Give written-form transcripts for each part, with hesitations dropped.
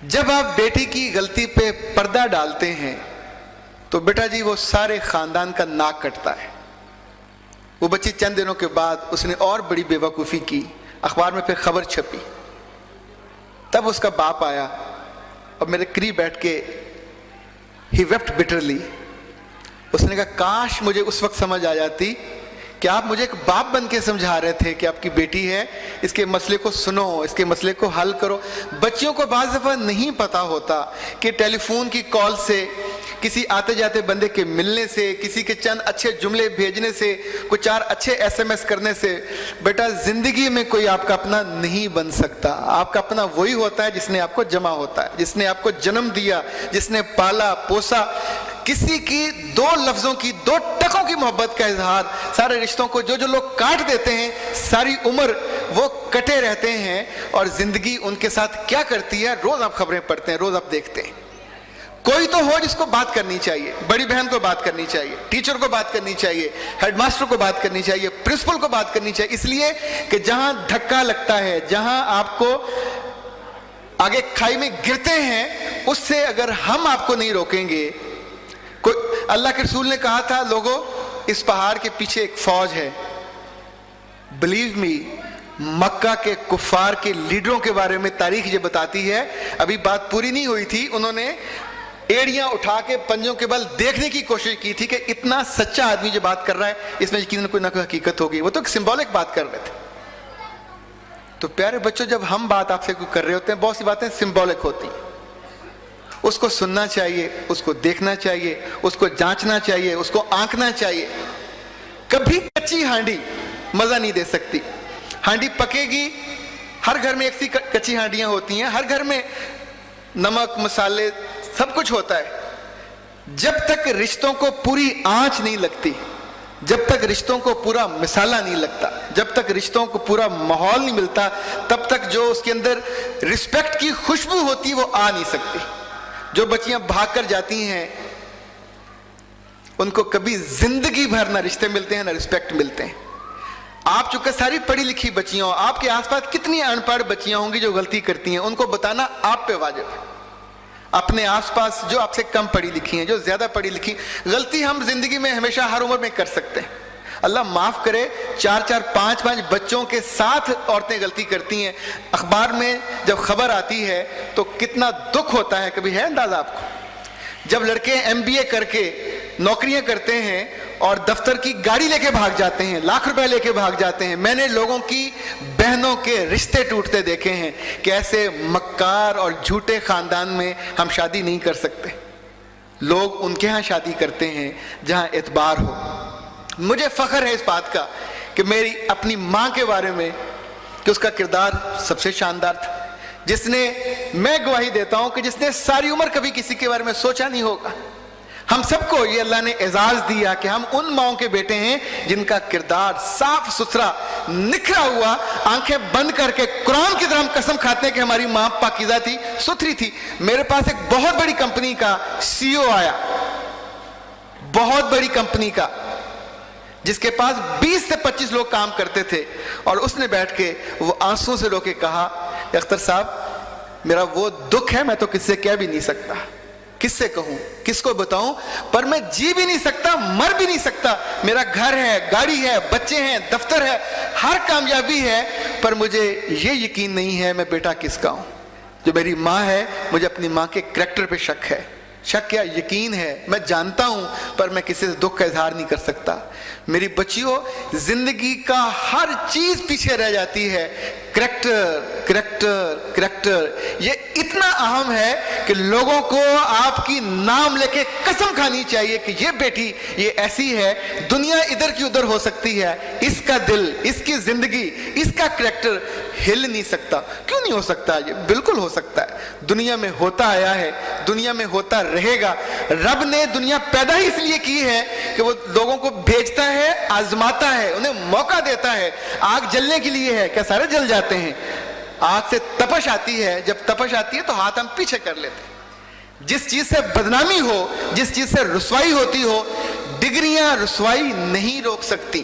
جب آپ بیٹی کی غلطی پہ پردہ ڈالتے ہیں تو بیٹا جی وہ سارے خاندان کا ناک کٹتا ہے. وہ بچی چند دنوں کے بعد اس نے اور بڑی بے وقوفی کی, اخبار میں پھر خبر چھپی. تب اس کا باپ آیا اور میرے قریب بیٹھ کے he wept bitterly. اس نے کہا کاش مجھے اس وقت سمجھ آ جاتی کہ آپ مجھے ایک باپ بن کے سمجھا رہے تھے کہ آپ کی بیٹی ہے, اس کے مسئلے کو سنو, اس کے مسئلے کو حل کرو. بچیوں کو بعض دفعہ نہیں پتا ہوتا کہ ٹیلی فون کی کال سے, کسی آتے جاتے بندے کے ملنے سے, کسی کے چند اچھے جملے بھیجنے سے, کچھ چار اچھے ایس ایم ایس کرنے سے بیٹا زندگی میں کوئی آپ کا اپنا نہیں بن سکتا. آپ کا اپنا وہی ہوتا ہے جس نے آپ کو جمع ہوتا ہے, جس نے آپ کو جنم دیا, جس نے پالا پوسا. کسی کی دو لفظوں کی, دو ٹکوں کی محبت کا اظہار سارے رشتوں کو جو لوگ کاٹ دیتے ہیں ساری عمر وہ کٹے رہتے ہیں. اور زندگی ان کے ساتھ کیا کرتی ہے روز آپ خبریں پڑھتے ہیں, روز آپ دیکھتے ہیں. کوئی تو ہو جس کو بات کرنی چاہیے, بڑی بہن کو بات کرنی چاہیے, ٹیچر کو بات کرنی چاہیے, ہیڈ ماسٹر کو بات کرنی چاہیے, پرنسپل کو بات کرنی چاہیے. اس لیے کہ جہاں دھکا لگتا ہے, جہاں آپ کو آگے کھائی میں گرتے ہیں, اس سے اگر ہم آپ کو نہیں روکیں گے. اللہ کے رسول نے کہا تھا لوگوں اس پہاڑ کے پیچھے ایک فوج ہے. بلیو می, مکہ کے کفار کے لیڈروں کے بارے میں تاریخ یہ بتاتی ہے, ابھی بات پوری نہیں ہوئی تھی, انہوں نے ایڑیاں اٹھا کے پنجوں کے بل دیکھنے کی کوشش کی تھی کہ اتنا سچا آدمی جو بات کر رہا ہے اس میں یقیناً کوئی نہ کوئی حقیقت ہوگی. وہ تو ایک سمبولک بات کر رہے تھے. تو پیارے بچوں, جب ہم بات آپ سے کر رہے ہوتے ہیں بہت سی باتیں سمبولک ہوتی ہیں. اس کو سننا چاہیے, اس کو دیکھنا چاہیے, اس کو جانچنا چاہیے, اس کو آنکنا چاہیے. کبھی کچی ہانڈی مزہ نہیں دے سکتی. ہانڈی پکے گی, ہر گھر میں ایک سی کچی ہانڈیاں ہوتی ہیں, ہر گھر میں نمک مسالے سب کچھ ہوتا ہے. جب تک رشتوں کو پوری آنچ نہیں لگتی, جب تک رشتوں کو پورا مسالہ نہیں لگتا, جب تک رشتوں کو پورا ماحول نہیں ملتا, تب تک جو اس کے اندر رسپیکٹ کی خوشبو ہوتی وہ آ نہیں سکتی. جو بچیاں بھاگ کر جاتی ہیں ان کو کبھی زندگی بھر نہ رشتے ملتے ہیں نہ رسپیکٹ ملتے ہیں. آپ چونکہ ساری پڑھی لکھی بچیاں ہوں, آپ کے آس پاس کتنی ان پڑھ بچیاں ہوں گی جو غلطی کرتی ہیں, ان کو بتانا آپ پہ واجب ہے. اپنے آس پاس جو آپ سے کم پڑھی لکھی ہیں, جو زیادہ پڑھی لکھی, غلطی ہم زندگی میں ہمیشہ ہر عمر میں کر سکتے ہیں. اللہ معاف کرے, 4-4 5-5 بچوں کے ساتھ عورتیں غلطی کرتی ہیں. اخبار میں جب خبر آتی ہے تو کتنا دکھ ہوتا ہے, کبھی ہے اندازہ آپ کو؟ جب لڑکے MBA کر کے نوکریاں کرتے ہیں اور دفتر کی گاڑی لے کے بھاگ جاتے ہیں, لاکھ روپے لے کے بھاگ جاتے ہیں. میں نے لوگوں کی بہنوں کے رشتے ٹوٹتے دیکھے ہیں کہ ایسے مکار اور جھوٹے خاندان میں ہم شادی نہیں کر سکتے. لوگ ان کے ہاں شادی کرتے ہیں جہاں اعتبار ہو. مجھے فخر ہے اس بات کا کہ میری اپنی ماں کے بارے میں کہ اس کا کردار سب سے شاندار تھا, جس نے, میں گواہی دیتا ہوں کہ جس نے ساری عمر کبھی کسی کے بارے میں سوچا نہیں ہوگا. ہم سب کو یہ اللہ نے اعزاز دیا کہ ہم ان ماؤں کے بیٹے ہیں جن کا کردار صاف ستھرا نکھرا ہوا, آنکھیں بند کر کے قرآن کی طرح ہم قسم کھاتے ہیں کہ ہماری ماں پاکیزہ تھی, ستھری تھی. میرے پاس ایک بہت بڑی کمپنی کا CEO آیا, بہت بڑی کمپنی کا, جس کے پاس 20 سے 25 لوگ کام کرتے تھے, اور اس نے بیٹھ کے وہ آنسوں سے رو کے کہا اختر صاحب میرا وہ دکھ ہے میں تو کس سے کہہ بھی نہیں سکتا, کس سے کہوں, کس کو بتاؤں, پر میں جی بھی نہیں سکتا, مر بھی نہیں سکتا. میرا گھر ہے, گاڑی ہے, بچے ہیں, دفتر ہے, ہر کامیابی ہے, پر مجھے یہ یقین نہیں ہے میں بیٹا کس کا ہوں. جو میری ماں ہے مجھے اپنی ماں کے کریکٹر پہ شک ہے. شک کیا, یقین ہے, میں جانتا ہوں, پر میں کسی سے دکھ کا اظہار نہیں کر سکتا. میری بچیوں, زندگی کا ہر چیز پیچھے رہ جاتی ہے, کریکٹر کریکٹر کریکٹر. یہ اتنا اہم ہے کہ لوگوں کو آپ کی نام لے کے قسم کھانی چاہیے کہ یہ بیٹی یہ ایسی ہے, دنیا ادھر کی ادھر ہو سکتی ہے, اس کا دل, اس کی زندگی, اس کا کریکٹر ہل نہیں سکتا. کیوں نہیں ہو سکتا؟ یہ بالکل ہو سکتا ہے. دنیا میں ہوتا آیا ہے, دنیا میں ہوتا رہے گا. رب نے دنیا پیدا ہی اس لیے کی ہے کہ وہ لوگوں کو بھیجتا ہے, آزماتا ہے, انہیں موقع دیتا ہے. آگ جلنے کے لیے ہے, کیا سارے جل جاتے ہیں؟ آگ سے تپش آتی ہے, جب تپش آتی ہے تو ہاتھ ہم پیچھے کر لیتے ہیں. جس چیز سے بدنامی ہو, جس چیز سے رسوائی ہوتی ہو, ڈگریاں رسوائی نہیں روک سکتی,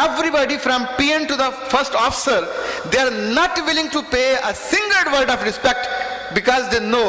Everybody from PN to the first officer, they are not willing to pay a single word of respect because they know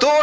2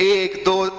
1, 2,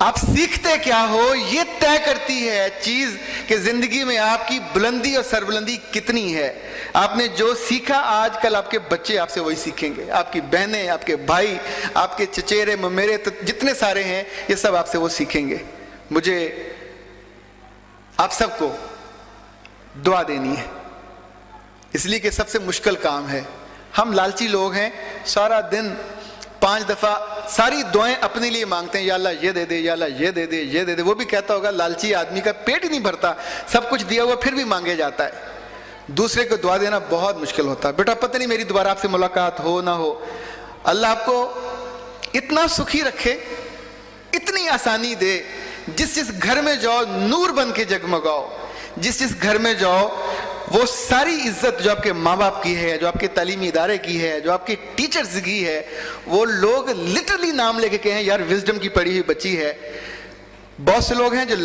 آپ سیکھتے کیا ہو یہ طے کرتی ہے چیز کہ زندگی میں آپ کی بلندی اور سربلندی کتنی ہے. آپ نے جو سیکھا آج کل آپ کے بچے آپ سے وہی سیکھیں گے, آپ کی بہنیں, آپ کے بھائی, آپ کے چچیرے ممیرے جتنے سارے ہیں یہ سب آپ سے وہ سیکھیں گے. مجھے آپ سب کو دعا دینی ہے, اس لیے کہ سب سے مشکل کام ہے. ہم لالچی لوگ ہیں, سارا دن 5 دفعہ ساری دعائیں اپنے لیے مانگتے ہیں, یا اللہ یہ دے دے, یا اللہ یہ دے دے, یہ دے دے. وہ بھی کہتا ہوگا لالچی آدمی کا پیٹ ہی نہیں بھرتا, سب کچھ دیا ہوا پھر بھی مانگے جاتا ہے. دوسرے کو دعا دینا بہت مشکل ہوتا ہے. بیٹا پتہ نہیں میری دوبارہ آپ سے ملاقات ہو نہ ہو, اللہ آپ کو اتنا سکھی رکھے, اتنی آسانی دے, جس جس گھر میں جاؤ نور بن کے جگمگاؤ. جس جس گھر میں جاؤ وہ ساری عزت جو آپ کے ماں باپ کی ہے, جو آپ کے تعلیمی ادارے کی ہے, جو آپ کے ٹیچرز کی ہے, وہ لوگ لٹرلی نام لے کے کہیں یار وزڈم کی پڑھی ہوئی بچی ہے. بہت سے لوگ ہیں جو